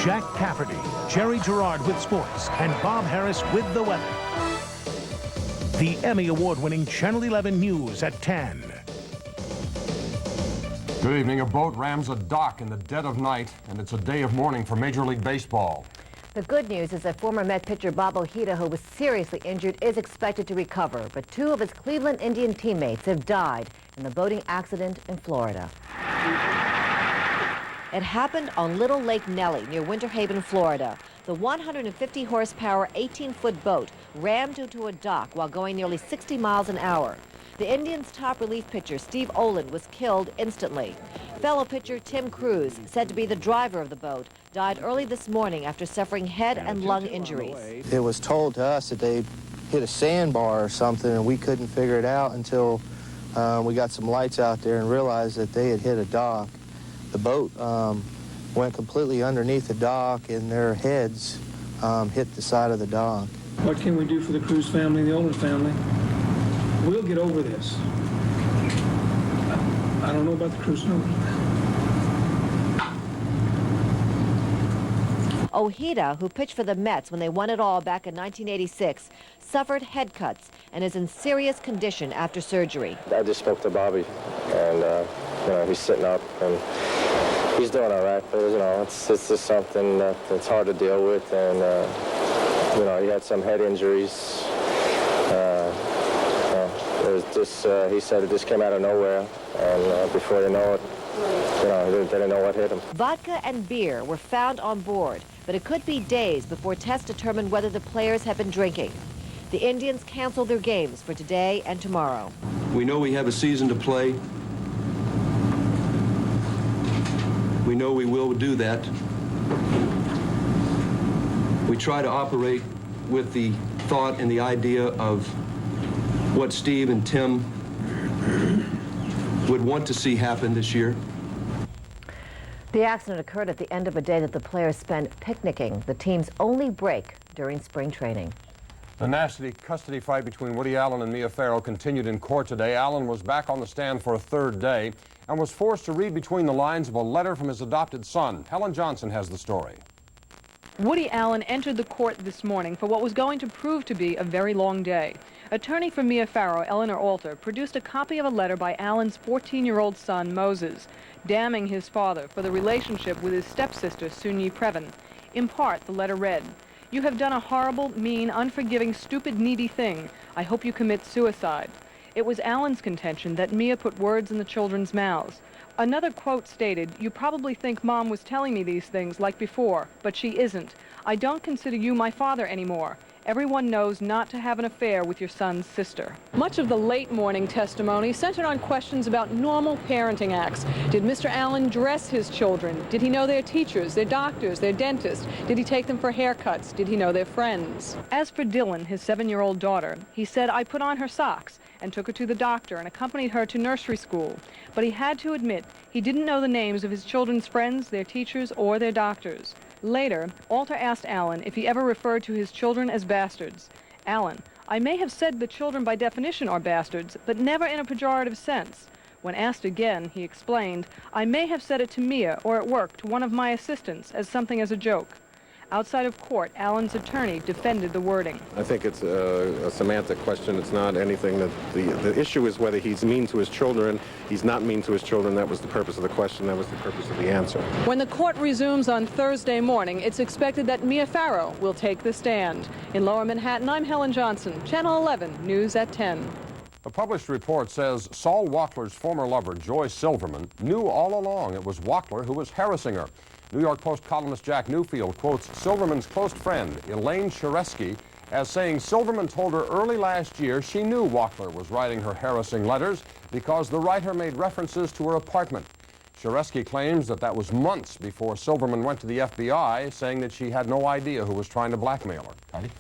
Jack Cafferty, Jerry Gerard with sports, and Bob Harris with the weather. The Emmy Award-winning Channel 11 News at 10. Good evening. A boat rams a dock in the dead of night, and it's a day of mourning for Major League Baseball. The good news is that former Met pitcher Bob Ojeda, who was seriously injured, is expected to recover. But two of his Cleveland Indian teammates have died in the boating accident in Florida. It happened on Little Lake Nellie near Winter Haven, Florida. The 150-horsepower, 18-foot boat rammed into a dock while going nearly 60 miles an hour. The Indians' top relief pitcher, Steve Olin, was killed instantly. Fellow pitcher Tim Cruz, said to be the driver of the boat, died early this morning after suffering head and lung injuries. It was told to us that they hit a sandbar or something, and we couldn't figure it out until we got some lights out there and realized that they had hit a dock. The boat went completely underneath the dock, and their heads hit the side of the dock. What can we do for the Cruz family and the Olin family? We'll get over this. I don't know about the Cruz and Olin family. Ojeda, who pitched for the Mets when they won it all back in 1986, suffered head cuts and is in serious condition after surgery. I just spoke to Bobby, and you know, he's sitting up and he's doing all right, but you know, it's just something that's hard to deal with, and you know, he had some head injuries. It was just, he said it just came out of nowhere, and before you know it, you know, they didn't know what hit him. Vodka and beer were found on board, but it could be days before tests determined whether the players have been drinking. The Indians canceled their games for today and tomorrow. We know we have a season to play. We know we will do that. We try to operate with the thought and the idea of what Steve and Tim would want to see happen this year. The accident occurred at the end of a day that the players spent picnicking, the team's only break during spring training. The nasty custody fight between Woody Allen and Mia Farrow continued in court today. Allen was back on the stand for a third day and was forced to read between the lines of a letter from his adopted son. Helen Johnson has the story. Woody Allen entered the court this morning for what was going to prove to be a very long day. Attorney for Mia Farrow, Eleanor Alter, produced a copy of a letter by Allen's 14-year-old son, Moses, damning his father for the relationship with his stepsister, Sunyi Previn. In part, the letter read, "You have done a horrible, mean, unforgiving, stupid, needy thing. I hope you commit suicide." It was Allen's contention that Mia put words in the children's mouths. Another quote stated, "You probably think Mom was telling me these things like before, but she isn't. I don't consider you my father anymore. Everyone knows not to have an affair with your son's sister." Much of the late morning testimony centered on questions about normal parenting acts. Did Mr. Allen dress his children? Did he know their teachers, their doctors, their dentists? Did he take them for haircuts? Did he know their friends? As for Dylan, his 7-year-old daughter, he said, "I put on her socks and took her to the doctor and accompanied her to nursery school." But he had to admit he didn't know the names of his children's friends, their teachers, or their doctors. Later, Alter asked Allen if he ever referred to his children as bastards. Allen, "I may have said the children by definition are bastards, but never in a pejorative sense." When asked again, he explained, "I may have said it to Mia or at work to one of my assistants as something as a joke." Outside of court, Allen's attorney defended the wording. I think it's a semantic question. It's not anything that the issue is whether he's mean to his children. He's not mean to his children. That was the purpose of the question. That was the purpose of the answer. When the court resumes on Thursday morning, it's expected that Mia Farrow will take the stand. In Lower Manhattan, I'm Helen Johnson, Channel 11 News at 10. A published report says Saul Wachtler's former lover, Joy Silverman, knew all along it was Wachtler who was harassing her. New York Post columnist Jack Newfield quotes Silverman's close friend, Elaine Sheresky, as saying Silverman told her early last year she knew Wachtler was writing her harassing letters because the writer made references to her apartment. Sheresky claims that was months before Silverman went to the FBI, saying that she had no idea who was trying to blackmail her. Kaity?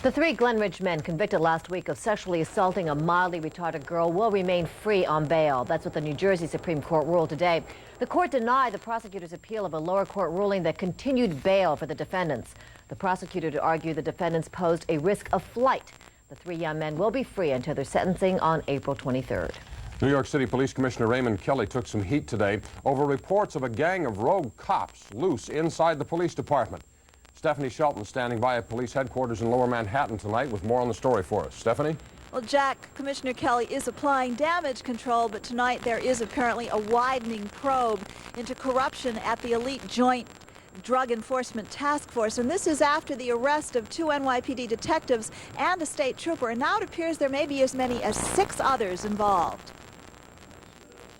The 3 Glen Ridge men convicted last week of sexually assaulting a mildly retarded girl will remain free on bail. That's what the New Jersey Supreme Court ruled today. The court denied the prosecutor's appeal of a lower court ruling that continued bail for the defendants. The prosecutor argued the defendants posed a risk of flight. The 3 young men will be free until their sentencing on April 23rd. New York City Police Commissioner Raymond Kelly took some heat today over reports of a gang of rogue cops loose inside the police department. Stephanie Shelton standing by at police headquarters in Lower Manhattan tonight with more on the story for us. Stephanie? Well, Jack, Commissioner Kelly is applying damage control, but tonight there is apparently a widening probe into corruption at the elite Joint Drug Enforcement Task Force, and this is after the arrest of 2 NYPD detectives and a state trooper, and now it appears there may be as many as 6 others involved.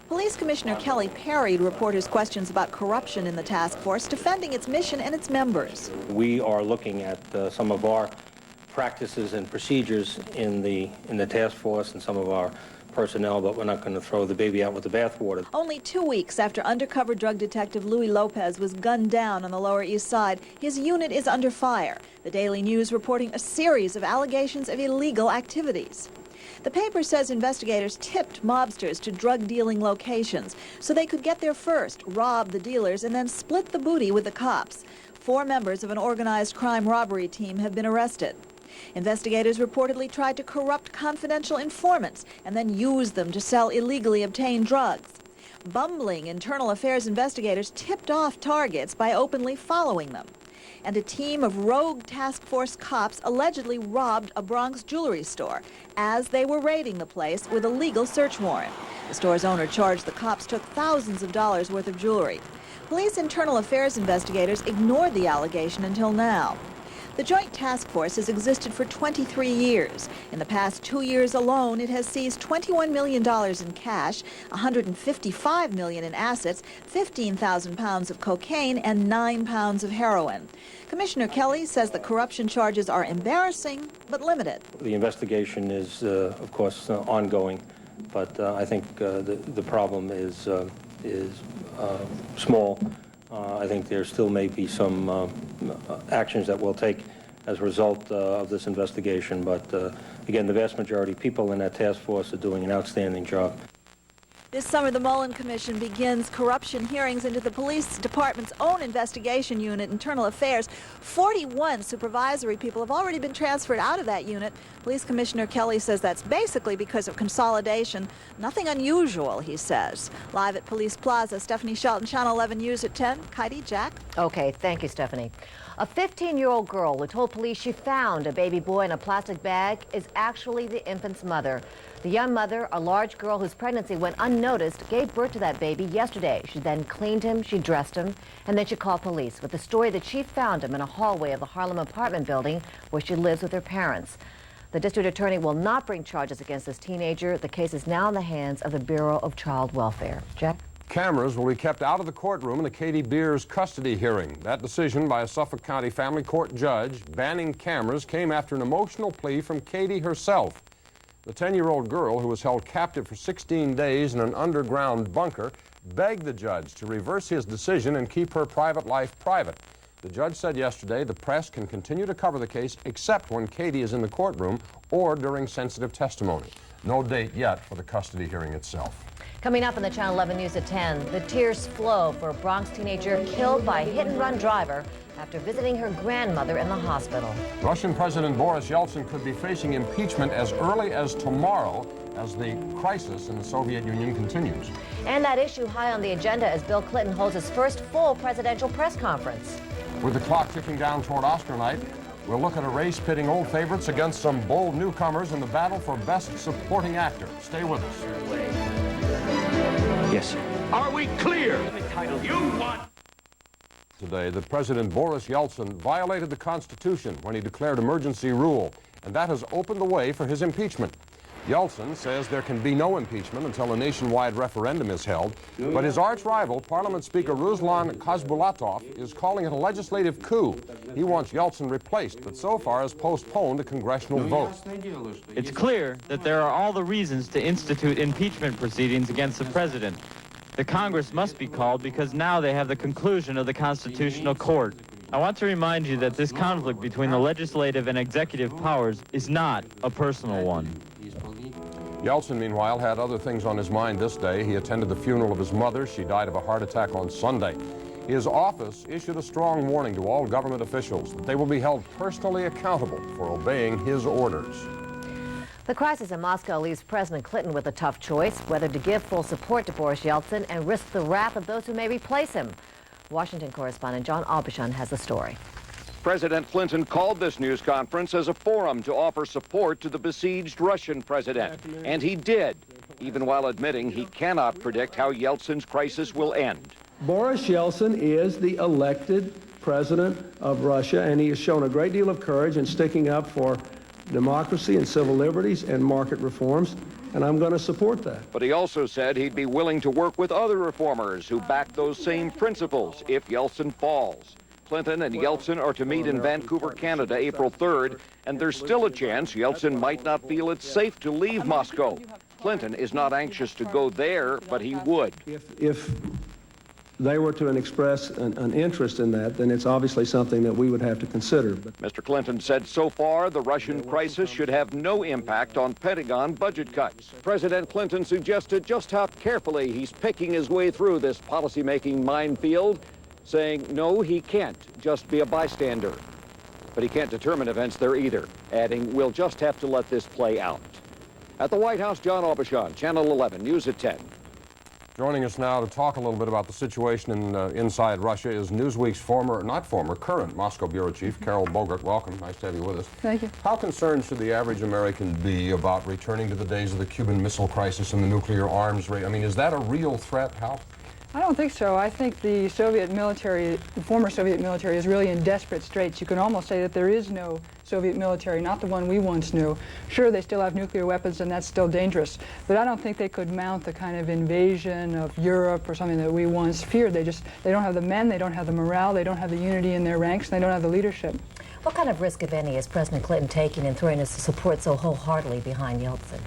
Police Commissioner Kelly parried reporters' questions about corruption in the task force, defending its mission and its members. We are looking at some of our practices and procedures in the task force and some of our personnel, but we're not going to throw the baby out with the bathwater. Only 2 weeks after undercover drug detective Louis Lopez was gunned down on the Lower East Side, his unit is under fire. The Daily News reporting a series of allegations of illegal activities. The paper says investigators tipped mobsters to drug-dealing locations so they could get there first, rob the dealers, and then split the booty with the cops. 4 members of an organized crime robbery team have been arrested. Investigators reportedly tried to corrupt confidential informants and then use them to sell illegally obtained drugs. Bumbling internal affairs investigators tipped off targets by openly following them. And a team of rogue task force cops allegedly robbed a Bronx jewelry store as they were raiding the place with a legal search warrant. The store's owner charged the cops took thousands of dollars worth of jewelry. Police internal affairs investigators ignored the allegation until now. The Joint Task Force has existed for 23 years. In the past 2 years alone, it has seized $21 million in cash, $155 million in assets, 15,000 pounds of cocaine, and 9 pounds of heroin. Commissioner Kelly says the corruption charges are embarrassing but limited. The investigation is, of course, ongoing, but I think the problem is small. I think there still may be some actions that we'll take as a result of this investigation, but again, the vast majority of people in that task force are doing an outstanding job. This summer, the Mullen Commission begins corruption hearings into the police department's own investigation unit, Internal Affairs. 41 supervisory people have already been transferred out of that unit. Police Commissioner Kelly says that's basically because of consolidation. Nothing unusual, he says. Live at Police Plaza, Stephanie Shelton, Channel 11 News at 10. Kaity, Jack. Okay, thank you, Stephanie. A 15-year-old girl who told police she found a baby boy in a plastic bag is actually the infant's mother. The young mother, a large girl whose pregnancy went unnoticed, gave birth to that baby yesterday. She then cleaned him, she dressed him, and then she called police with the story that she found him in a hallway of the Harlem apartment building where she lives with her parents. The district attorney will not bring charges against this teenager. The case is now in the hands of the Bureau of Child Welfare. Jack? Cameras will be kept out of the courtroom in the Kaity Beers custody hearing. That decision by a Suffolk County Family Court judge banning cameras came after an emotional plea from Kaity herself. The 10-year-old girl, who was held captive for 16 days in an underground bunker, begged the judge to reverse his decision and keep her private life private. The judge said yesterday the press can continue to cover the case except when Kaity is in the courtroom or during sensitive testimony. No date yet for the custody hearing itself. Coming up in the Channel 11 News at 10, the tears flow for a Bronx teenager killed by a hit-and-run driver after visiting her grandmother in the hospital. Russian President Boris Yeltsin could be facing impeachment as early as tomorrow as the crisis in the Soviet Union continues. And that issue high on the agenda as Bill Clinton holds his first full presidential press conference. With the clock ticking down toward Oscar night, we'll look at a race pitting old favorites against some bold newcomers in the battle for Best Supporting Actor. Stay with us. Yes, sir. Are we clear? You want... Today, that President Boris Yeltsin violated the Constitution when he declared emergency rule, and that has opened the way for his impeachment. Yeltsin says there can be no impeachment until a nationwide referendum is held, but his arch-rival, Parliament Speaker Ruslan Khasbulatov, is calling it a legislative coup. He wants Yeltsin replaced, but so far has postponed a congressional vote. It's clear that there are all the reasons to institute impeachment proceedings against the president. The Congress must be called because now they have the conclusion of the Constitutional Court. I want to remind you that this conflict between the legislative and executive powers is not a personal one. Yeltsin, meanwhile, had other things on his mind this day. He attended the funeral of his mother. She died of a heart attack on Sunday. His office issued a strong warning to all government officials that they will be held personally accountable for obeying his orders. The crisis in Moscow leaves President Clinton with a tough choice, whether to give full support to Boris Yeltsin and risk the wrath of those who may replace him. Washington correspondent John Aubuchon has the story. President Clinton called this news conference as a forum to offer support to the besieged Russian president. And he did, even while admitting he cannot predict how Yeltsin's crisis will end. Boris Yeltsin is the elected president of Russia, and he has shown a great deal of courage in sticking up for democracy and civil liberties and market reforms, and I'm going to support that. But he also said he'd be willing to work with other reformers who back those same principles if Yeltsin falls. Clinton and Yeltsin are to meet in Vancouver, Canada, April 3rd, and there's still a chance Yeltsin might not feel it's safe to leave Moscow. Clinton is not anxious to go there, but he would. If they were to express an interest in that, then it's obviously something that we would have to consider. But Mr. Clinton said so far the Russian crisis should have no impact on Pentagon budget cuts. President Clinton suggested just how carefully he's picking his way through this policymaking minefield, saying no, he can't just be a bystander. But he can't determine events there either, adding, we'll just have to let this play out. At the White House, John Aubuchon, Channel 11, News at 10. Joining us now to talk a little bit about the situation inside Russia is Newsweek's current Moscow bureau chief, Carol Bogart. Welcome. Nice to have you with us. Thank you. How concerned should the average American be about returning to the days of the Cuban Missile Crisis and the nuclear arms race? I mean, is that a real threat, Hal? I don't think so. I think the Soviet military, the former Soviet military, is really in desperate straits. You can almost say that there is no Soviet military, not the one we once knew. Sure, they still have nuclear weapons, and that's still dangerous. But I don't think they could mount the kind of invasion of Europe or something that we once feared. They don't have the men, they don't have the morale, they don't have the unity in their ranks, and they don't have the leadership. What kind of risk, if any, is President Clinton taking in throwing his support so wholeheartedly behind Yeltsin?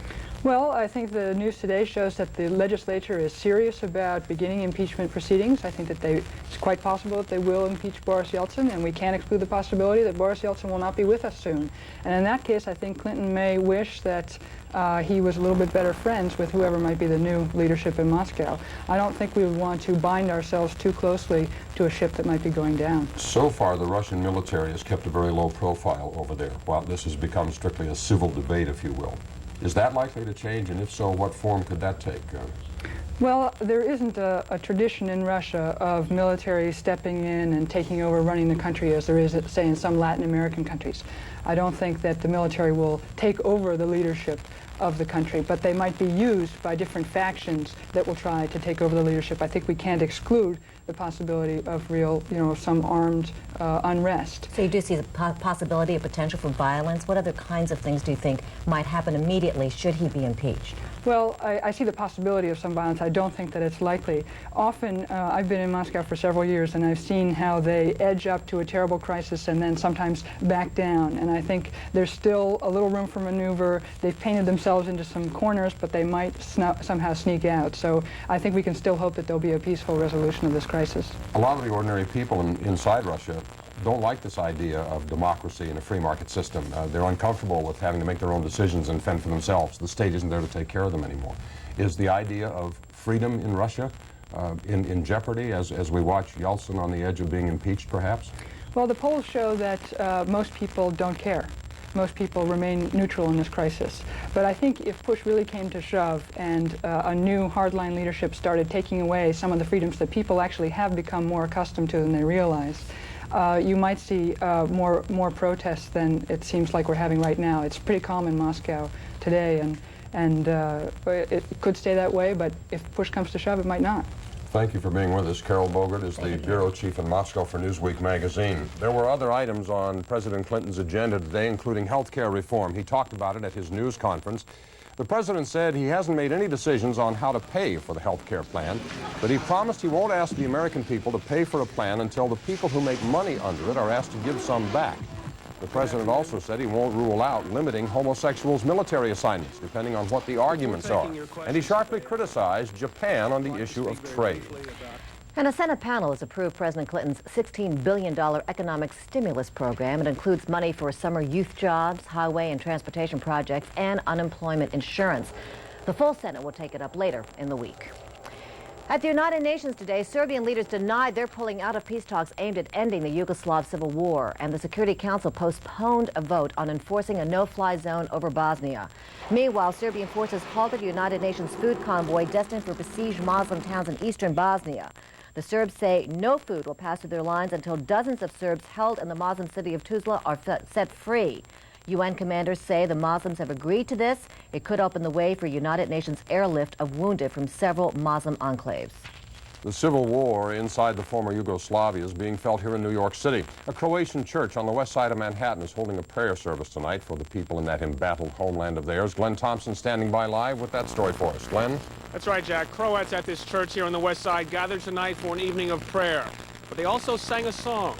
Well, I think the news today shows that the legislature is serious about beginning impeachment proceedings. I think that it's quite possible that they will impeach Boris Yeltsin, and we can't exclude the possibility that Boris Yeltsin will not be with us soon. And in that case, I think Clinton may wish that he was a little bit better friends with whoever might be the new leadership in Moscow. I don't think we would want to bind ourselves too closely to a ship that might be going down. So far, the Russian military has kept a very low profile over there, while this has become strictly a civil debate, if you will. Is that likely to change, and if so, what form could that take? Well, there isn't a tradition in Russia of military stepping in and taking over running the country as there is, say, in some Latin American countries. I don't think that the military will take over the leadership of the country, but they might be used by different factions that will try to take over the leadership. I think we can't exclude the possibility of real, some armed unrest. So you do see the possibility of potential for violence? What other kinds of things do you think might happen immediately should he be impeached? Well, I see the possibility of some violence. I don't think that it's likely. Often, I've been in Moscow for several years, and I've seen how they edge up to a terrible crisis and then sometimes back down. And I think there's still a little room for maneuver. They've painted themselves into some corners, but they might somehow sneak out. So I think we can still hope that there'll be a peaceful resolution of this crisis. A lot of the ordinary people inside Russia don't like this idea of democracy and a free market system. They're uncomfortable with having to make their own decisions and fend for themselves. The state isn't there to take care of them anymore. Is the idea of freedom in Russia in jeopardy as we watch Yeltsin on the edge of being impeached, perhaps? Well, the polls show that most people don't care. Most people remain neutral in this crisis. But I think if push really came to shove and a new hardline leadership started taking away some of the freedoms that people actually have become more accustomed to than they realize, you might see more protests than it seems like we're having right now. It's pretty calm in Moscow today, and it could stay that way, but if push comes to shove, it might not. Thank you for being with us. Carol Bogart is the bureau chief in Moscow for Newsweek magazine. There were other items on President Clinton's agenda today, including health care reform. He talked about it at his news conference. The president said he hasn't made any decisions on how to pay for the health care plan, but he promised he won't ask the American people to pay for a plan until the people who make money under it are asked to give some back. The president also said he won't rule out limiting homosexuals' military assignments, depending on what the arguments are. And he sharply criticized Japan on the issue of trade. And a Senate panel has approved President Clinton's $16 billion economic stimulus program. It includes money for summer youth jobs, highway and transportation projects, and unemployment insurance. The full Senate will take it up later in the week. At the United Nations today, Serbian leaders denied they're pulling out of peace talks aimed at ending the Yugoslav civil war, and the Security Council postponed a vote on enforcing a no-fly zone over Bosnia. Meanwhile, Serbian forces halted a United Nations food convoy destined for besieged Muslim towns in eastern Bosnia. The Serbs say no food will pass through their lines until dozens of Serbs held in the Muslim city of Tuzla are set free. UN commanders say the Muslims have agreed to this. It could open the way for United Nations airlift of wounded from several Muslim enclaves. The civil war inside the former Yugoslavia is being felt here in New York City. A Croatian church on the west side of Manhattan is holding a prayer service tonight for the people in that embattled homeland of theirs. Glenn Thompson standing by live with that story for us. Glenn? That's right, Jack. Croats at this church here on the west side gathered tonight for an evening of prayer. But they also sang a song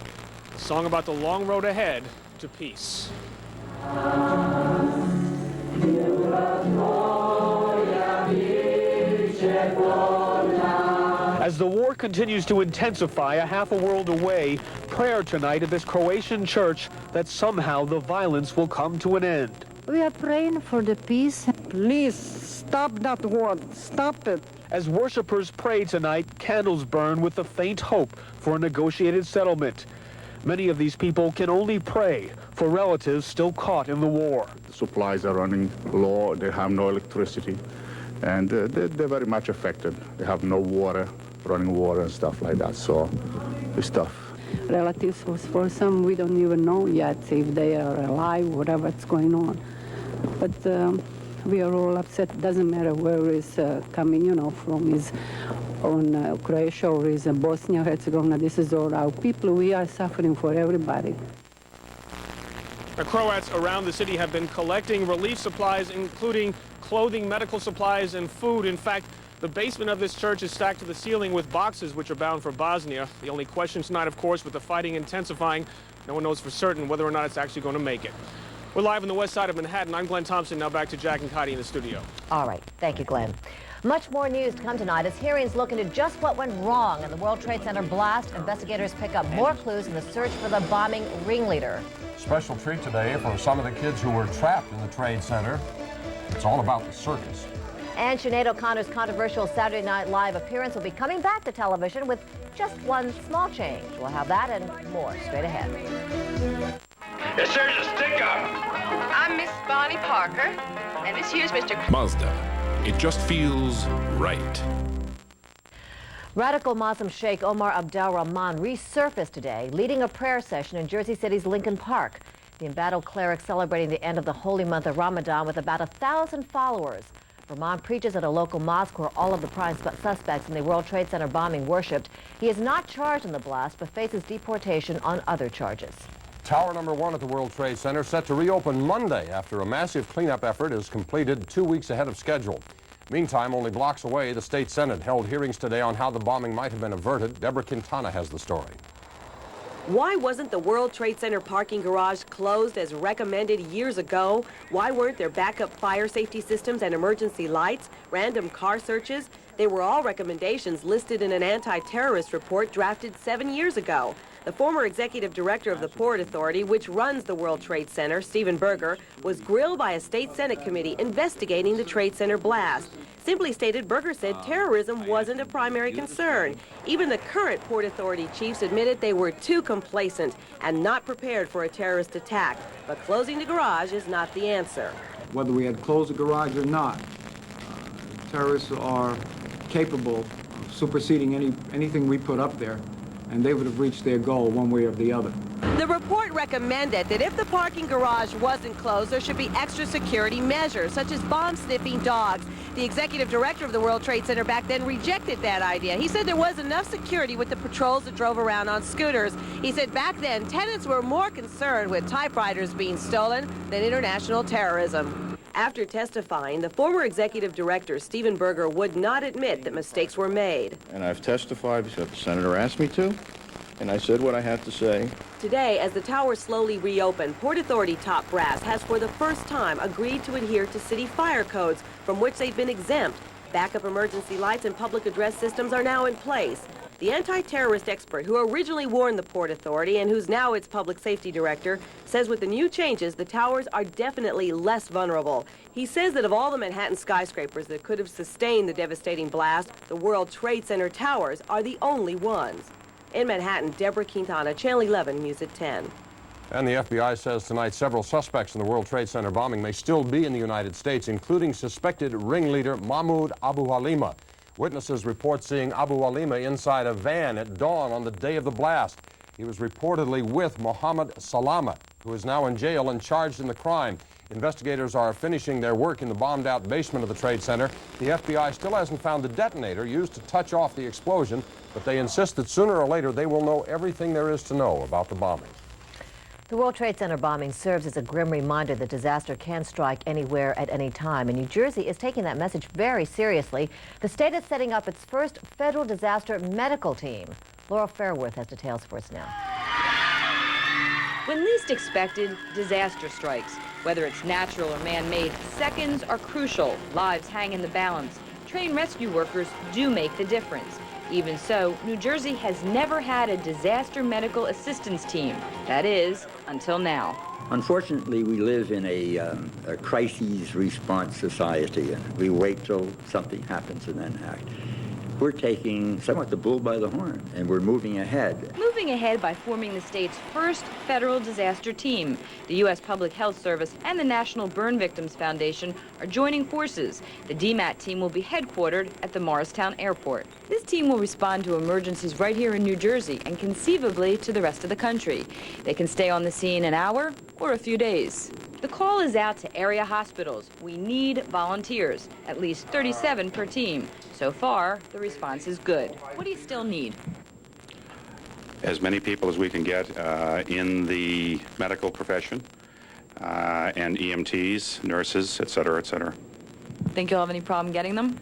about the long road ahead to peace. As the war continues to intensify a half a world away, prayer tonight at this Croatian church that somehow the violence will come to an end. We are praying for the peace. Please stop that war. Stop it. As worshipers pray tonight, candles burn with the faint hope for a negotiated settlement. Many of these people can only pray for relatives still caught in the war. The supplies are running low, they have no electricity, and they're very much affected. They have no water, running water and stuff like that, so it's tough. Relatives, for some, we don't even know yet if they are alive, whatever's going on. But we are all upset. It doesn't matter where he's coming, from his own Croatia or his Bosnia Herzegovina. This is all our people. We are suffering for everybody. The Croats around the city have been collecting relief supplies, including clothing, medical supplies, and food. In fact, the basement of this church is stacked to the ceiling with boxes which are bound for Bosnia. The only question tonight, of course, with the fighting intensifying, no one knows for certain whether or not it's actually going to make it. We're live on the west side of Manhattan. I'm Glenn Thompson. Now back to Jack and Kaity in the studio. All right. Thank you, Glenn. Much more news to come tonight as hearings look into just what went wrong in the World Trade Center blast. Investigators pick up more clues in the search for the bombing ringleader. Special treat today for some of the kids who were trapped in the Trade Center. It's all about the circus. And Sinead O'Connor's controversial Saturday Night Live appearance will be coming back to television with just one small change. We'll have that and more straight ahead. Yes, there's a stick-up. I'm Miss Bonnie Parker, and this here's Mr. Mazda. It just feels right. Radical Muslim Sheikh Omar Abdel Rahman resurfaced today, leading a prayer session in Jersey City's Lincoln Park. The embattled cleric celebrating the end of the holy month of Ramadan with about 1,000 followers. Rahman preaches at a local mosque where all of the prime suspects in the World Trade Center bombing worshipped. He is not charged in the blast, but faces deportation on other charges. Tower number 1 at the World Trade Center set to reopen Monday after a massive cleanup effort is completed 2 weeks ahead of schedule. Meantime, only blocks away, the state Senate held hearings today on how the bombing might have been averted. Deborah Quintana has the story. Why wasn't the World Trade Center parking garage closed as recommended years ago? Why weren't there backup fire safety systems and emergency lights, random car searches? They were all recommendations listed in an anti-terrorist report drafted 7 years ago. The former executive director of the Port Authority, which runs the World Trade Center, Stephen Berger, was grilled by a state Senate committee investigating the Trade Center blast. Simply stated, Berger said terrorism wasn't a primary concern. Even the current Port Authority chiefs admitted they were too complacent and not prepared for a terrorist attack. But closing the garage is not the answer. Whether we had closed the garage or not, terrorists are capable of superseding anything we put up there, and they would have reached their goal one way or the other. The report recommended that if the parking garage wasn't closed, there should be extra security measures, such as bomb-sniffing dogs. The executive director of the World Trade Center back then rejected that idea. He said there was enough security with the patrols that drove around on scooters. He said back then, tenants were more concerned with typewriters being stolen than international terrorism. After testifying, the former executive director, Stephen Berger, would not admit that mistakes were made. And I've testified because the senator asked me to, and I said what I had to say. Today, as the tower slowly reopened, Port Authority top brass has for the first time agreed to adhere to city fire codes from which they've been exempt. Backup emergency lights and public address systems are now in place. The anti-terrorist expert who originally warned the Port Authority and who's now its public safety director says with the new changes, the towers are definitely less vulnerable. He says that of all the Manhattan skyscrapers that could have sustained the devastating blast, the World Trade Center towers are the only ones. In Manhattan, Deborah Quintana, Channel 11 News at 10. And the FBI says tonight several suspects in the World Trade Center bombing may still be in the United States, including suspected ringleader Mahmoud Abu Halima. Witnesses report seeing Abu Halima inside a van at dawn on the day of the blast. He was reportedly with Mohammed Salama, who is now in jail and charged in the crime. Investigators are finishing their work in the bombed-out basement of the Trade Center. The FBI still hasn't found the detonator used to touch off the explosion, but they insist that sooner or later they will know everything there is to know about the bombing. The World Trade Center bombing serves as a grim reminder that disaster can strike anywhere at any time, and New Jersey is taking that message very seriously. The state is setting up its first federal disaster medical team. Laura Fairworth has details for us now. When least expected, disaster strikes. Whether it's natural or man-made, seconds are crucial. Lives hang in the balance. Trained rescue workers do make the difference. Even so, New Jersey has never had a disaster medical assistance team. That is, until now. Unfortunately, we live in a crisis response society, and we wait till something happens and then act. We're taking somewhat the bull by the horn, and we're moving ahead. Moving ahead by forming the state's first federal disaster team. The U.S. Public Health Service and the National Burn Victims Foundation are joining forces. The DMAT team will be headquartered at the Morristown Airport. This team will respond to emergencies right here in New Jersey and conceivably to the rest of the country. They can stay on the scene an hour or a few days. The call is out to area hospitals. We need volunteers, at least 37 per team. So far, the response is good. What do you still need? As many people as we can get in the medical profession and EMTs, nurses, et cetera, et cetera. Think you'll have any problem getting them?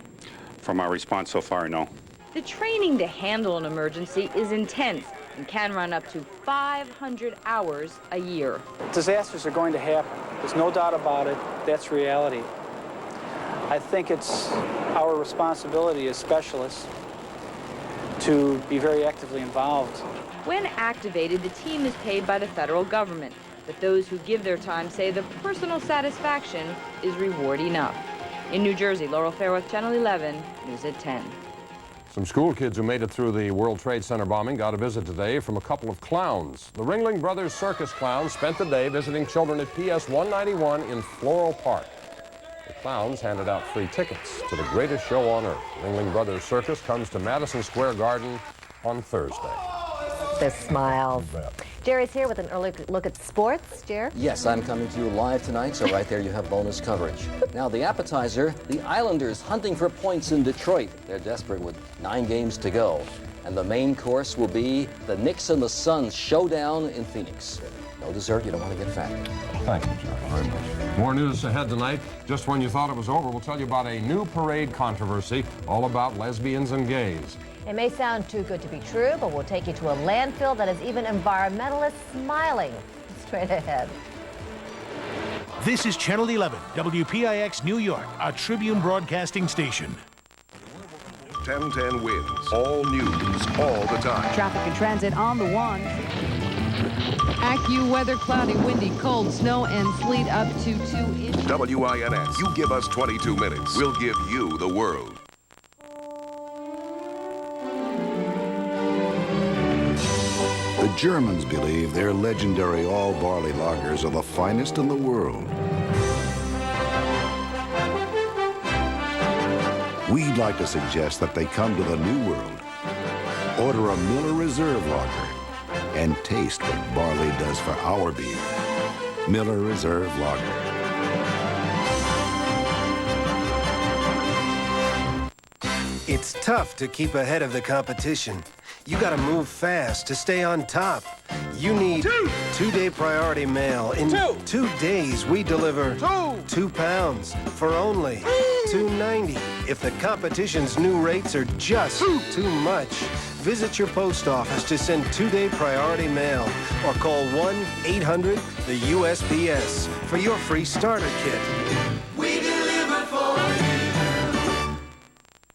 From our response so far, no. The training to handle an emergency is intense and can run up to 500 hours a year. Disasters are going to happen. There's no doubt about it. That's reality. I think it's our responsibility as specialists to be very actively involved. When activated, the team is paid by the federal government, but those who give their time say the personal satisfaction is reward enough. In New Jersey, Laurel Fairworth, Channel 11, News at 10. Some school kids who made it through the World Trade Center bombing got a visit today from a couple of clowns. The Ringling Brothers Circus clowns spent the day visiting children at PS 191 in Floral Park. The clowns handed out free tickets to the greatest show on earth. Ringling Brothers Circus comes to Madison Square Garden on Thursday. The smiles. Jerry's here with an early look at sports. Jerry? Yes, I'm coming to you live tonight, so right there you have bonus coverage. Now, the appetizer, the Islanders hunting for points in Detroit. They're desperate with 9 games to go. And the main course will be the Knicks and the Suns showdown in Phoenix. No dessert, you don't want to get fat. Thank you, Jerry, very much. More news ahead tonight. Just when you thought it was over, we'll tell you about a new parade controversy all about lesbians and gays. It may sound too good to be true, but we'll take you to a landfill that has even environmentalists smiling. Straight ahead. This is Channel 11, WPIX New York, a Tribune broadcasting station. 1010 wins. All news, all the time. Traffic and transit on the one. AccuWeather, cloudy, windy, cold, snow, and sleet up to 2 inches. WINS, you give us 22 minutes. We'll give you the world. The Germans believe their legendary all-barley lagers are the finest in the world. We'd like to suggest that they come to the New World, order a Miller Reserve lager, and taste what barley does for our beer. Miller Reserve Lager. It's tough to keep ahead of the competition. You gotta move fast to stay on top. You need two-day priority mail. In 2 days, we deliver 2 pounds for only $2.90. If the competition's new rates are just too much, visit your post office to send 2-day priority mail or call 1-800-USPS for your free starter kit. We deliver for you.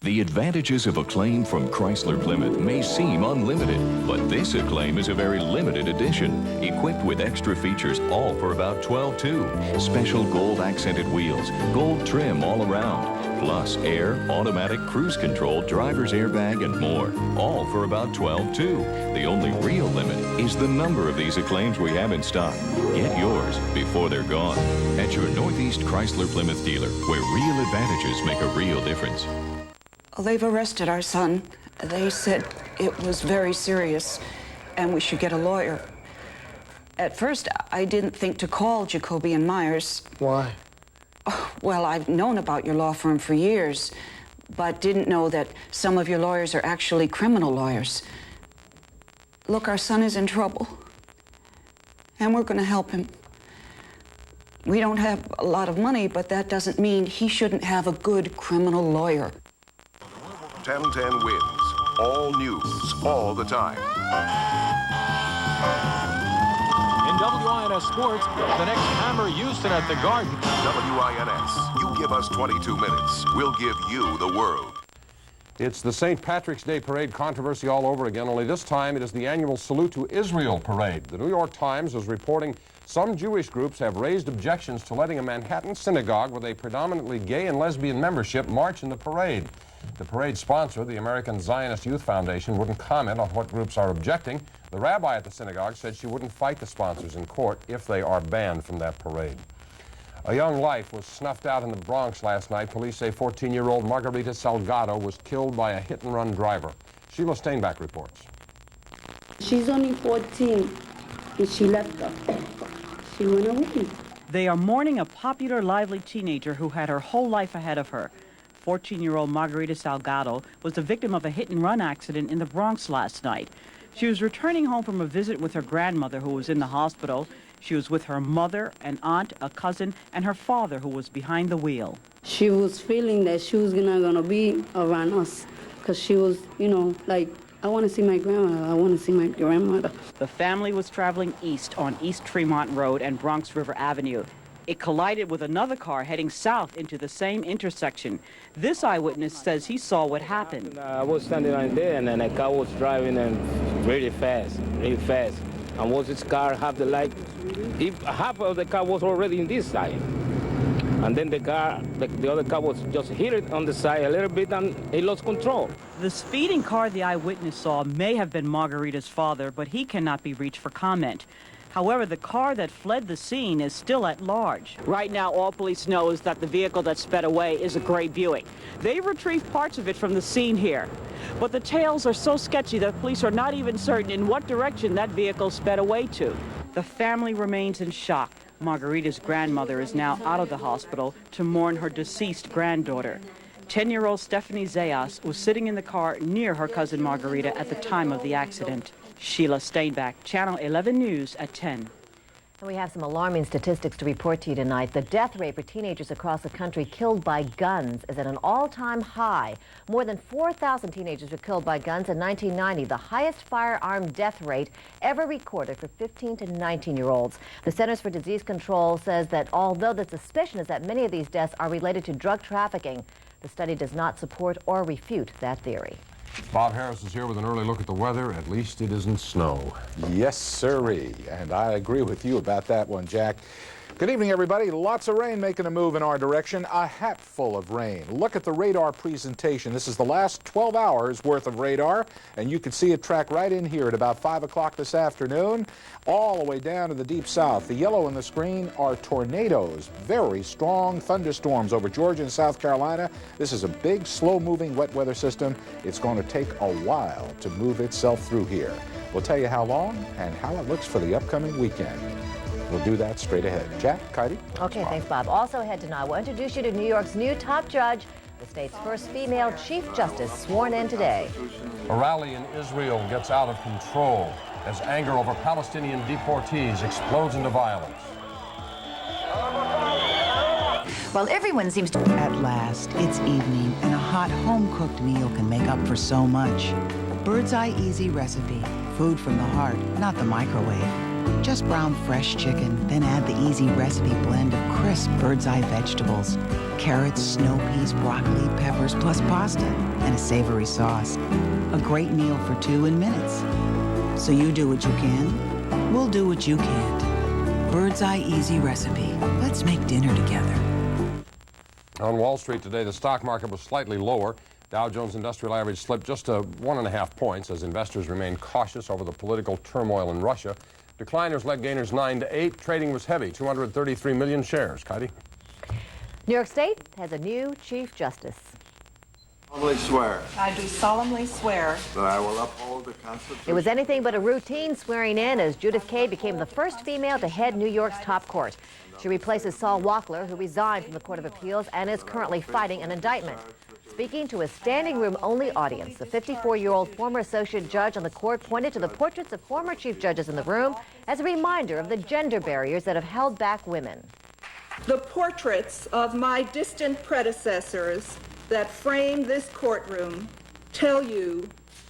The advantages of a claim from Chrysler Plymouth may seem unlimited, but this acclaim is a very limited edition, equipped with extra features, all for about $12,200. Special gold accented wheels, gold trim all around, plus air, automatic cruise control, driver's airbag, and more, all for about $12,200. The only real limit is the number of these acclaims we have in stock. Get yours before they're gone at your Northeast Chrysler Plymouth dealer, where real advantages make a real difference. They've arrested our son. They said it was very serious and we should get a lawyer. At first, I didn't think to call Jacoby and Myers. Why? Oh, well, I've known about your law firm for years, but didn't know that some of your lawyers are actually criminal lawyers. Look, our son is in trouble, and we're going to help him. We don't have a lot of money, but that doesn't mean he shouldn't have a good criminal lawyer. 1010 wins. All news, all the time. In WINS Sports, the next Hammer Houston at the Garden. WINS, you give us 22 minutes. We'll give you the world. It's the St. Patrick's Day Parade controversy all over again, only this time it is the annual Salute to Israel parade. The New York Times is reporting some Jewish groups have raised objections to letting a Manhattan synagogue with a predominantly gay and lesbian membership march in the parade. The parade sponsor, the American Zionist Youth Foundation, wouldn't comment on what groups are objecting. The rabbi at the synagogue said she wouldn't fight the sponsors in court if they are banned from that parade. A young life was snuffed out in the Bronx last night. Police say 14-year-old Margarita Salgado was killed by a hit-and-run driver. Sheila Steinbach reports. She's only 14, and she left her. She went away. They are mourning a popular, lively teenager who had her whole life ahead of her. 14-year-old Margarita Salgado was the victim of a hit-and-run accident in the Bronx last night. She was returning home from a visit with her grandmother, who was in the hospital. She was with her mother, an aunt, a cousin, and her father, who was behind the wheel. She was feeling that she was not going to be around us because she was, you know, like, I want to see my grandmother. I want to see my grandmother. The family was traveling east on East Tremont Road and Bronx River Avenue. It collided with another car heading south into the same intersection. This eyewitness says he saw what happened. I was standing right there, and then a car was driving really fast. And was this car half the light? Half of the car was already in this side. And then the other car was just hit it on the side a little bit, and he lost control. The speeding car the eyewitness saw may have been Margarita's father, but he cannot be reached for comment. However, the car that fled the scene is still at large. Right now, all police know is that the vehicle that sped away is a gray Buick. They retrieved parts of it from the scene here. But the tales are so sketchy that police are not even certain in what direction that vehicle sped away to. The family remains in shock. Margarita's grandmother is now out of the hospital to mourn her deceased granddaughter. 10-year-old Stephanie Zayas was sitting in the car near her cousin Margarita at the time of the accident. Sheila Steinbach, Channel 11 News at 10. And we have some alarming statistics to report to you tonight. The death rate for teenagers across the country killed by guns is at an all-time high. More than 4,000 teenagers were killed by guns in 1990, the highest firearm death rate ever recorded for 15 to 19-year-olds. The Centers for Disease Control says that although the suspicion is that many of these deaths are related to drug trafficking, the study does not support or refute that theory. Bob Harris is here with an early look at the weather. At least it isn't snow. Yes, sirree. And I agree with you about that one, Jack. Good evening, everybody. Lots of rain making a move in our direction. A hat full of rain. Look at the radar presentation. This is the last 12 hours worth of radar, and you can see it track right in here at about 5 o'clock this afternoon, all the way down to the deep south. The yellow on the screen are tornadoes, very strong thunderstorms over Georgia and South Carolina. This is a big, slow-moving wet weather system. It's going to take a while to move itself through here. We'll tell you how long and how it looks for the upcoming weekend. We'll do that straight ahead. Jack, Kaity? Okay, thanks, Bob. Also ahead tonight, we'll introduce you to New York's new top judge, the state's first female Chief Justice sworn in today. A rally in Israel gets out of control as anger over Palestinian deportees explodes into violence. Well, everyone seems to... At last, it's evening, and a hot home-cooked meal can make up for so much. Bird's Eye Easy recipe. Food from the heart, not the microwave. Just brown fresh chicken, then add the easy recipe blend of crisp bird's eye vegetables, carrots, snow peas, broccoli, peppers, plus pasta, and a savory sauce. A great meal for two in minutes. So you do what you can, we'll do what you can't. Bird's Eye Easy Recipe. Let's make dinner together. On Wall Street today, the stock market was slightly lower. Dow Jones Industrial Average slipped just to 1.5 points as investors remained cautious over the political turmoil in Russia. Decliners led gainers 9 to 8. Trading was heavy, 233 million shares. Kaity? New York State has a new Chief Justice. Solemnly swear I do solemnly swear that I will uphold the Constitution. It was anything but a routine swearing in as Judith Kaity became the first female to head New York's top court. She replaces Saul Wachtler, who resigned from the Court of Appeals and is currently fighting an indictment. Speaking to a standing room only audience, the 54-year-old former associate judge on the court pointed to the portraits of former chief judges in the room as a reminder of the gender barriers that have held back women. the portraits of my distant predecessors that frame this courtroom tell you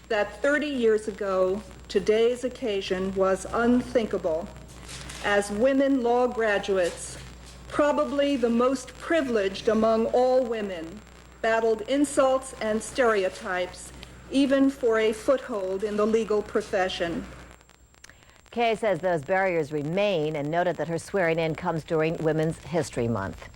that 30 years ago, today's occasion was unthinkable. As women law graduates, probably the most privileged among all women, battled insults and stereotypes, even for a foothold in the legal profession. Kay says those barriers remain and noted that her swearing in comes during Women's History Month.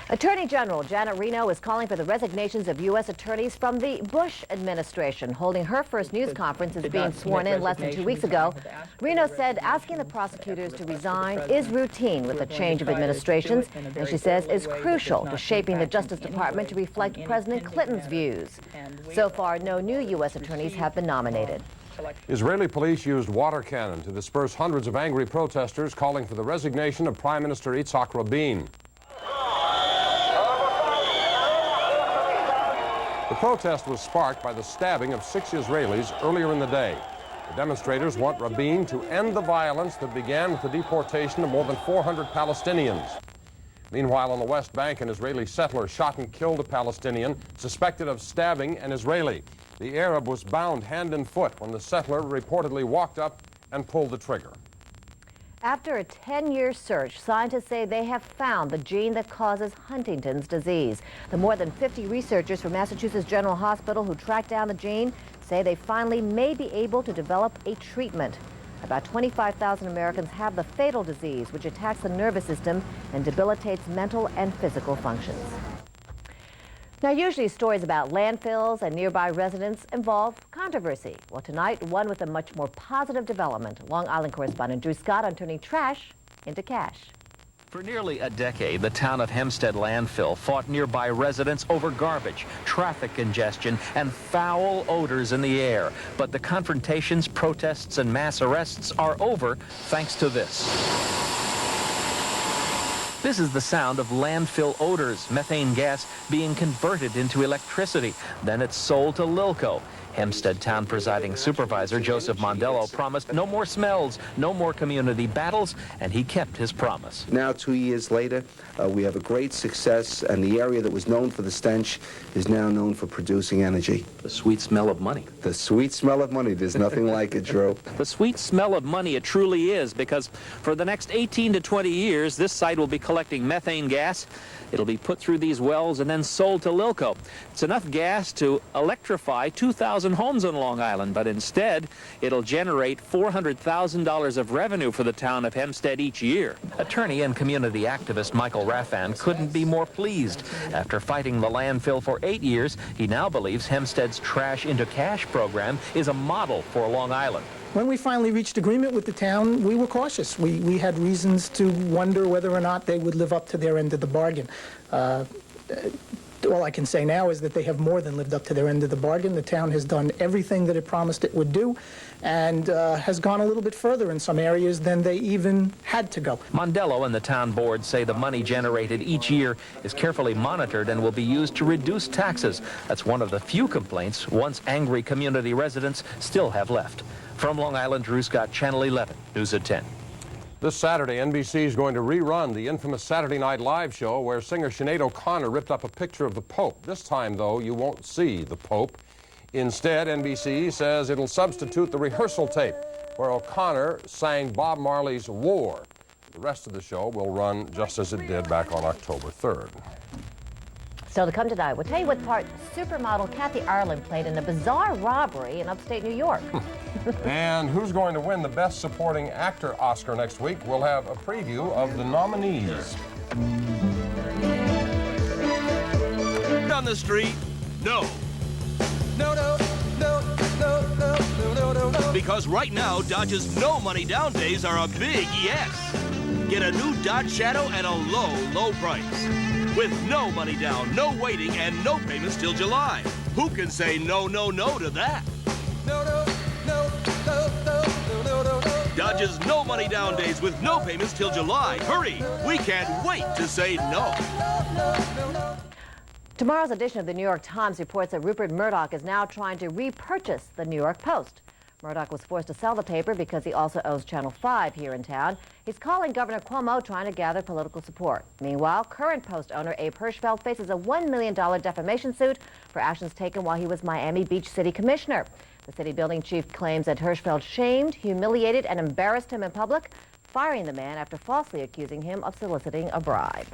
Attorney General Janet Reno is calling for the resignations of U.S. attorneys from the Bush administration. Holding her first news conference as being sworn in less than 2 weeks ago, Reno said asking the prosecutors to resign is routine with the change of administrations, and she says is crucial to shaping the Justice Department to reflect President Clinton's views. So far, no new U.S. attorneys have been nominated. Israeli police used water cannon to disperse hundreds of angry protesters calling for the resignation of Prime Minister Yitzhak Rabin. The protest was sparked by the stabbing of 6 Israelis earlier in the day. The demonstrators want Rabin to end the violence that began with the deportation of more than 400 Palestinians. Meanwhile, on the West Bank, an Israeli settler shot and killed a Palestinian suspected of stabbing an Israeli. The Arab was bound hand and foot when the settler reportedly walked up and pulled the trigger. After a 10-year search, scientists say they have found the gene that causes Huntington's disease. The more than 50 researchers from Massachusetts General Hospital who tracked down the gene say they finally may be able to develop a treatment. About 25,000 Americans have the fatal disease, which attacks the nervous system and debilitates mental and physical functions. Now, usually stories about landfills and nearby residents involve controversy. Well, tonight, one with a much more positive development. Long Island correspondent Drew Scott on turning trash into cash. For nearly a decade, the town of Hempstead Landfill fought nearby residents over garbage, traffic congestion, and foul odors in the air. But the confrontations, protests, and mass arrests are over thanks to this. This is the sound of landfill odors, methane gas being converted into electricity. Then it's sold to Lilco. Hempstead Town Presiding Supervisor Joseph Mondello promised no more smells, no more community battles, and he kept his promise. Now, 2 years later, we have a great success, and the area that was known for the stench is now known for producing energy. The sweet smell of money. The sweet smell of money. There's nothing like it, Drew. The sweet smell of money, it truly is, because for the next 18 to 20 years, this site will be collecting methane gas. It'll be put through these wells and then sold to Lilco. It's enough gas to electrify 2,000 homes on Long Island, but instead, it'll generate $400,000 of revenue for the town of Hempstead each year. Attorney and community activist Michael Raffan couldn't be more pleased. After fighting the landfill for 8 years, he now believes Hempstead's Trash into Cash program is a model for Long Island. When we finally reached agreement with the town, we were cautious. We had reasons to wonder whether or not they would live up to their end of the bargain. All I can say now is that they have more than lived up to their end of the bargain. The town has done everything that it promised it would do and has gone a little bit further in some areas than they even had to go. Mondello and the town board say the money generated each year is carefully monitored and will be used to reduce taxes. That's one of the few complaints once angry community residents still have left. From Long Island, Drew Scott, Channel 11, News at 10. This Saturday, NBC is going to rerun the infamous Saturday Night Live show where singer Sinead O'Connor ripped up a picture of the Pope. This time, though, you won't see the Pope. Instead, NBC says it'll substitute the rehearsal tape. where O'Connor sang Bob Marley's War. The rest of the show will run just as it did back on October 3rd. So to come tonight, we'll tell you what part supermodel Kathy Ireland played in a bizarre robbery in upstate New York. And who's going to win the Best Supporting Actor Oscar next week? We'll have a preview of the nominees. On the street, no. Because right now, Dodge's no money down days are a big yes. Get a new Dodge Shadow at a low, low price. With no money down, no waiting, and no payments till July. Who can say no, no, no to that? Dodge's no money down days with no payments till July. Hurry, we can't wait to say no. Tomorrow's edition of the New York Times reports that Rupert Murdoch is now trying to repurchase the New York Post. Murdoch was forced to sell the paper because he also owes Channel 5 here in town. He's calling Governor Cuomo trying to gather political support. Meanwhile, current Post owner Abe Hirschfeld faces a $1 million defamation suit for actions taken while he was Miami Beach City Commissioner. The city building chief claims that Hirschfeld shamed, humiliated, and embarrassed him in public, firing the man after falsely accusing him of soliciting a bribe.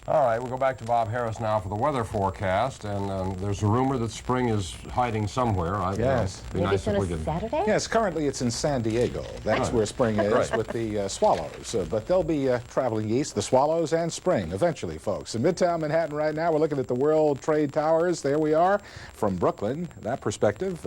All right, we'll go back to Bob Harris now for the weather forecast. And there's a rumor that spring is hiding somewhere. Yes. Maybe as soon as Saturday? Yes, currently it's in San Diego. That's where spring is with the Swallows. But they'll be traveling east, the Swallows and spring, eventually, folks. In Midtown Manhattan right now, we're looking at the World Trade Towers. There we are from Brooklyn. That perspective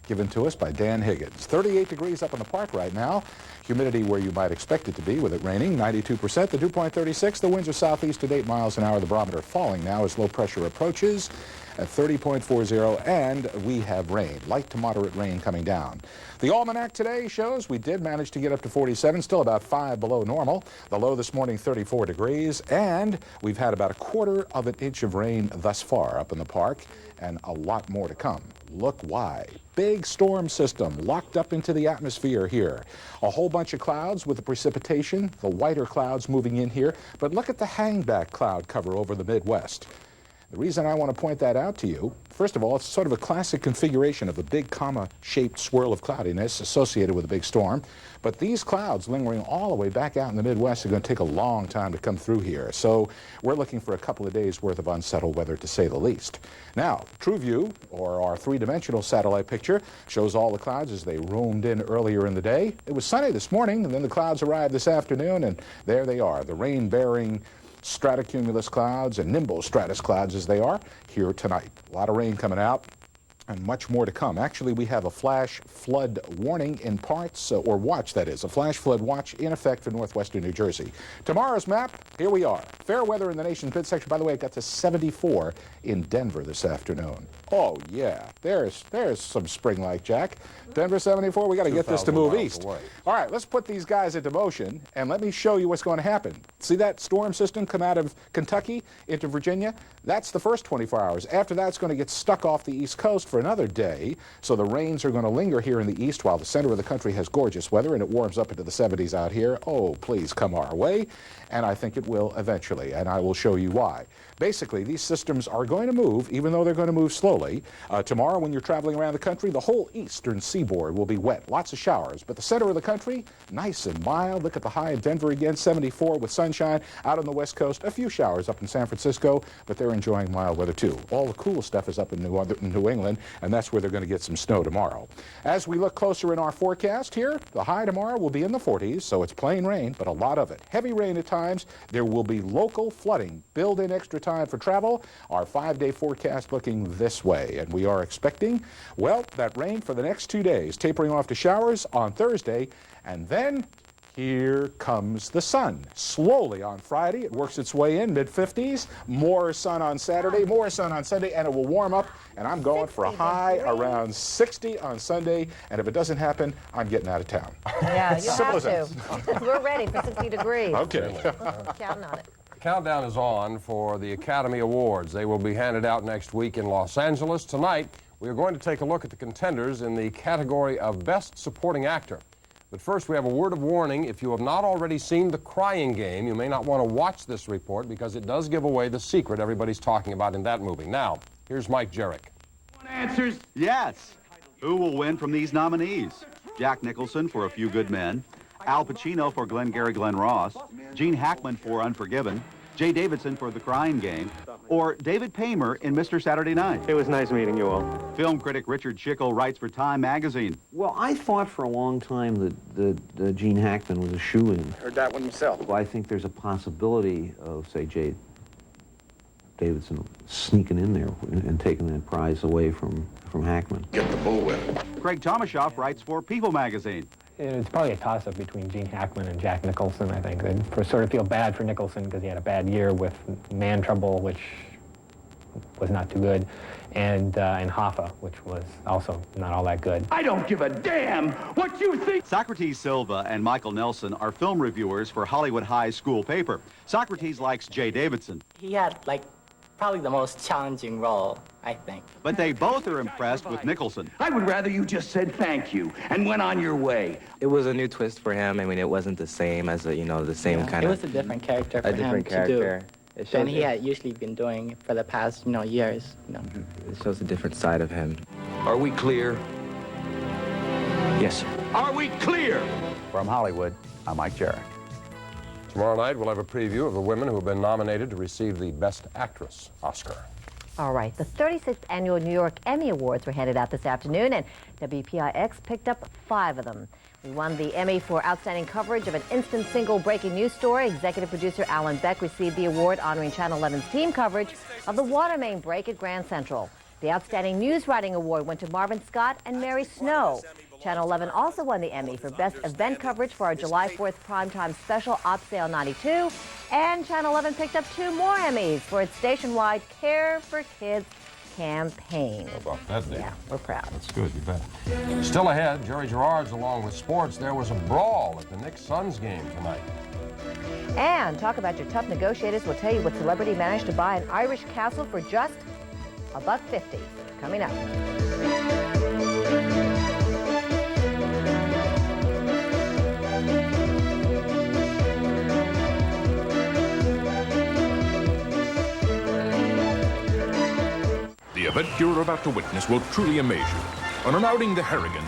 given to us by Dan Higgins. 38 degrees up in the park right now. Humidity where you might expect it to be with it raining, 92%. The dew point 36. The winds are southeast at 8 miles an hour. The barometer falling now as low pressure approaches at 30.40, and we have rain, light to moderate rain coming down. The almanac today shows we did manage to get up to 47, still about 5 below normal. The low this morning, 34 degrees, and we've had about 1/4 of an inch of rain thus far up in the park, and a lot more to come. Look why. Big storm system locked up into the atmosphere here. A whole bunch of clouds with the precipitation, the whiter clouds moving in here, but look at the hangback cloud cover over the Midwest. The reason I want to point that out to you, first of all, it's sort of a classic configuration of the big comma-shaped swirl of cloudiness associated with a big storm. But these clouds lingering all the way back out in the Midwest are going to take a long time to come through here. So we're looking for a couple of days' worth of unsettled weather, to say the least. Now, TrueView, or our three-dimensional satellite picture, shows all the clouds as they roamed in earlier in the day. It was sunny this morning, and then the clouds arrived this afternoon, and there they are, the rain-bearing stratocumulus clouds and nimbostratus clouds as they are here tonight. A lot of rain coming out and much more to come. Actually, we have a flash flood warning in parts, or watch that is, a flash flood watch in effect for northwestern New Jersey. Tomorrow's map, here we are. Fair weather in the nation's midsection. By the way, it got to 74 in Denver this afternoon. Oh, yeah, there's some spring-like, Jack. Denver 74, we got to get this to move east. Away. All right, let's put these guys into motion, and let me show you what's going to happen. See that storm system come out of Kentucky into Virginia? That's the first 24 hours. After that, it's going to get stuck off the East Coast for another day, so the rains are going to linger here in the east while the center of the country has gorgeous weather, and it warms up into the 70s out here. Oh, please come our way, and I think it will eventually, and I will show you why. Basically, these systems are going to move, even though they're going to move slowly. Tomorrow, when you're traveling around the country, the whole eastern seaboard will be wet. Lots of showers. But the center of the country, nice and mild. Look at the high in Denver again, 74 with sunshine. Out on the west coast, a few showers up in San Francisco, but they're enjoying mild weather too. All the cool stuff is up in New England, and that's where they're going to get some snow tomorrow. As we look closer in our forecast here, the high tomorrow will be in the 40s, so it's plain rain, but a lot of it. Heavy rain at times. There will be local flooding. Build in extra time for travel. Our 5-day forecast looking this way, and we are expecting, well, that rain for the next 2 days, tapering off to showers on Thursday, and then here comes the sun. Slowly on Friday, it works its way in, mid-50s, more sun on Saturday, more sun on Sunday, and it will warm up, and I'm going for a high around 60 on Sunday, and if it doesn't happen, I'm getting out of town. Yeah, you have to. We're ready for 60 degrees. Okay. Counting on it. Countdown is on for the Academy Awards. They will be handed out next week in Los Angeles. Tonight, we are going to take a look at the contenders in the category of Best Supporting Actor. But first, we have a word of warning. If you have not already seen The Crying Game, you may not want to watch this report because it does give away the secret everybody's talking about in that movie. Now, here's Mike Jerrick. Answers yes. Who will win from these nominees? Jack Nicholson for A Few Good Men, Al Pacino for Glengarry Glen Ross, Gene Hackman for Unforgiven, Jay Davidson for The Crying Game, or David Paymer in Mr. Saturday Night. It was nice meeting you all. Film critic Richard Schickel writes for Time magazine. Well, I thought for a long time that Gene Hackman was a shoo-in. Heard that one himself. Well, I think there's a possibility of, say, Jay Davidson sneaking in there and taking that prize away from Hackman. Get the bullwhip. Craig Tomashoff writes for People magazine. It's probably a toss-up between Gene Hackman and Jack Nicholson, I think. I sort of feel bad for Nicholson because he had a bad year with Man Trouble, which was not too good, and Hoffa, which was also not all that good. I don't give a damn what you think. Socrates Silva and Michael Nelson are film reviewers for Hollywood High School paper. Socrates likes Jay Davidson. He had, probably the most challenging role, I think. But they both are impressed with Nicholson. I would rather you just said thank you and went on your way. It was a new twist for him. I mean, it wasn't the same as, the same kind of... It was a different character for him to do than he had usually been doing for the past, years. It shows a different side of him. Are we clear? Yes, sir. Are we clear? From Hollywood, I'm Mike Jarrett. Tomorrow night, we'll have a preview of the women who have been nominated to receive the Best Actress Oscar. All right, the 36th annual New York Emmy Awards were handed out this afternoon, and WPIX picked up 5 of them. We won the Emmy for outstanding coverage of an instant single breaking news story. Executive producer Alan Beck received the award honoring Channel 11's team coverage of the water main break at Grand Central. The Outstanding News Writing Award went to Marvin Scott and Mary Snow. Channel 11 also won the Emmy for Best Event Coverage for our July 4th primetime special, Op Sale 92. And Channel 11 picked up 2 more Emmys for its station-wide Care for Kids campaign. How about that, Dave? Yeah, we're proud. That's good, you bet. Still ahead, Jerry Gerard's along with sports. There was a brawl at the Knicks-Suns game tonight. And talk about your tough negotiators. We'll tell you what celebrity managed to buy an Irish castle for just $1.50. Coming up. The event you're about to witness will truly amaze you. On an outing to Harrigan,